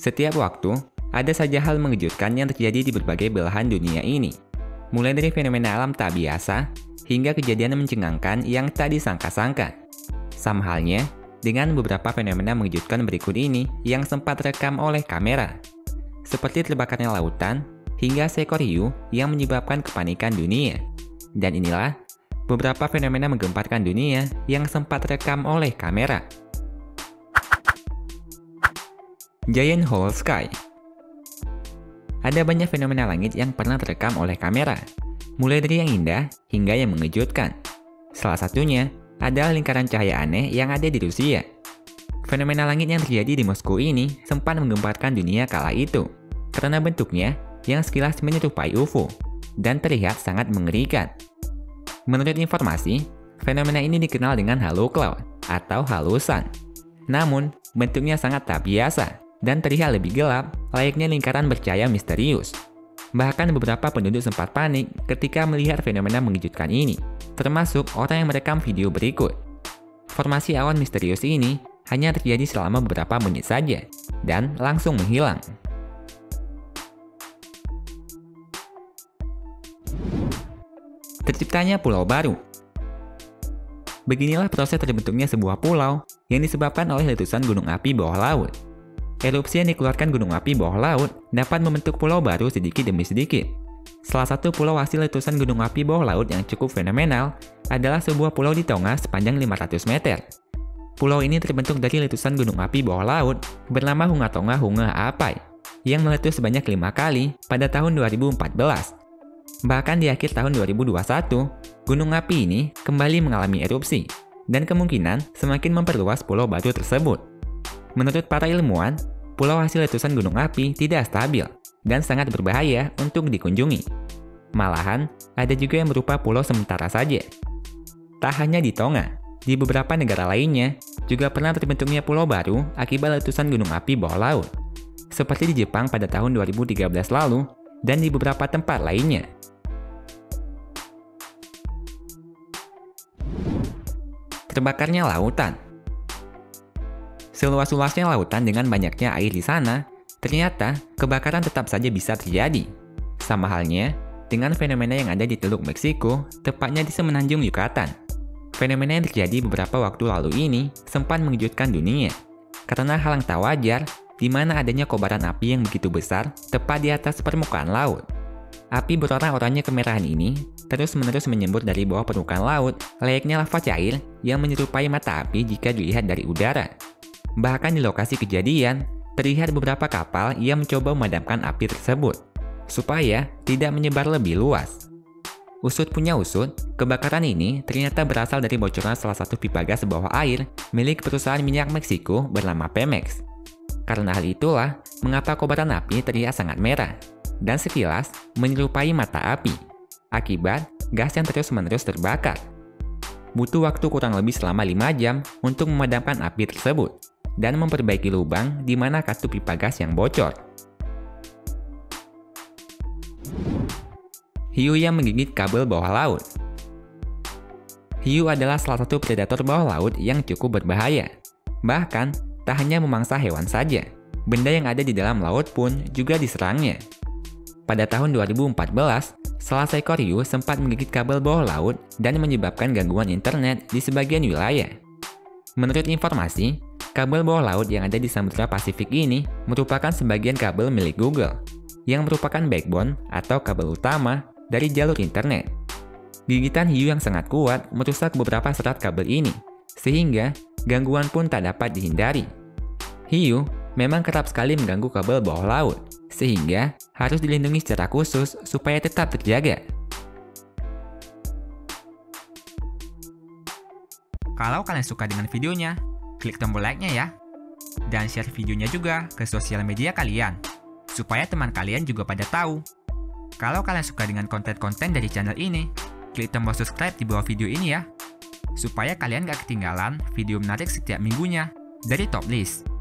Setiap waktu, ada saja hal mengejutkan yang terjadi di berbagai belahan dunia ini. Mulai dari fenomena alam tak biasa, hingga kejadian mencengangkan yang tak disangka-sangka. Sama halnya dengan beberapa fenomena mengejutkan berikut ini yang sempat rekam oleh kamera. Seperti terbakarnya lautan, hingga seekor hiu yang menyebabkan kepanikan dunia. Dan inilah beberapa fenomena menggemparkan dunia yang sempat rekam oleh kamera. Giant Hole Sky. Ada banyak fenomena langit yang pernah terekam oleh kamera, mulai dari yang indah hingga yang mengejutkan. Salah satunya adalah lingkaran cahaya aneh yang ada di Rusia. Fenomena langit yang terjadi di Moskow ini sempat menggemparkan dunia kala itu, karena bentuknya yang sekilas menyerupai UFO, dan terlihat sangat mengerikan. Menurut informasi, fenomena ini dikenal dengan halo cloud atau halusan. Namun, bentuknya sangat tak biasa dan terlihat lebih gelap, layaknya lingkaran bercahaya misterius. Bahkan beberapa penduduk sempat panik ketika melihat fenomena mengejutkan ini, termasuk orang yang merekam video berikut. Formasi awan misterius ini hanya terjadi selama beberapa menit saja, dan langsung menghilang. Terciptanya pulau baru. Beginilah proses terbentuknya sebuah pulau yang disebabkan oleh letusan gunung api bawah laut. Erupsi yang dikeluarkan gunung api bawah laut dapat membentuk pulau baru sedikit demi sedikit. Salah satu pulau hasil letusan gunung api bawah laut yang cukup fenomenal adalah sebuah pulau di Tonga sepanjang 500 meter. Pulau ini terbentuk dari letusan gunung api bawah laut bernama Hunga-Tonga Hunga Apai yang meletus sebanyak 5 kali pada tahun 2014. Bahkan di akhir tahun 2021, gunung api ini kembali mengalami erupsi dan kemungkinan semakin memperluas pulau baru tersebut. Menurut para ilmuwan, pulau hasil letusan gunung api tidak stabil dan sangat berbahaya untuk dikunjungi. Malahan, ada juga yang berupa pulau sementara saja. Tak hanya di Tonga, di beberapa negara lainnya juga pernah terbentuknya pulau baru akibat letusan gunung api bawah laut. Seperti di Jepang pada tahun 2013 lalu dan di beberapa tempat lainnya. Terbakarnya lautan. Seluas-luasnya lautan dengan banyaknya air di sana, ternyata kebakaran tetap saja bisa terjadi. Sama halnya dengan fenomena yang ada di Teluk Meksiko, tepatnya di semenanjung Yucatan. Fenomena yang terjadi beberapa waktu lalu ini sempat mengejutkan dunia, karena hal yang tak wajar di mana adanya kobaran api yang begitu besar tepat di atas permukaan laut. Api berwarna oranye kemerahan ini terus-menerus menyembur dari bawah permukaan laut, layaknya lava cair yang menyerupai mata api jika dilihat dari udara. Bahkan di lokasi kejadian, terlihat beberapa kapal yang mencoba memadamkan api tersebut, supaya tidak menyebar lebih luas. Usut punya usut, kebakaran ini ternyata berasal dari bocoran salah satu pipa gas bawah air milik perusahaan minyak Meksiko bernama Pemex. Karena hal itulah, mengapa kobaran api terlihat sangat merah, dan sekilas menyerupai mata api, akibat gas yang terus-menerus terbakar. Butuh waktu kurang lebih selama 5 jam untuk memadamkan api tersebut, dan memperbaiki lubang di mana katup pipa gas yang bocor. Hiu yang menggigit kabel bawah laut. Hiu adalah salah satu predator bawah laut yang cukup berbahaya. Bahkan, tak hanya memangsa hewan saja, benda yang ada di dalam laut pun juga diserangnya. Pada tahun 2014, salah seekor hiu sempat menggigit kabel bawah laut dan menyebabkan gangguan internet di sebagian wilayah. Menurut informasi, kabel bawah laut yang ada di Samudra Pasifik ini merupakan sebagian kabel milik Google, yang merupakan backbone atau kabel utama dari jalur internet. Gigitan hiu yang sangat kuat merusak beberapa serat kabel ini, sehingga gangguan pun tak dapat dihindari. Hiu memang kerap sekali mengganggu kabel bawah laut, sehingga harus dilindungi secara khusus supaya tetap terjaga. Kalau kalian suka dengan videonya, klik tombol like-nya ya. Dan share videonya juga ke sosial media kalian, supaya teman kalian juga pada tahu. Kalau kalian suka dengan konten-konten dari channel ini, klik tombol subscribe di bawah video ini ya, supaya kalian gak ketinggalan video menarik setiap minggunya dari Top List.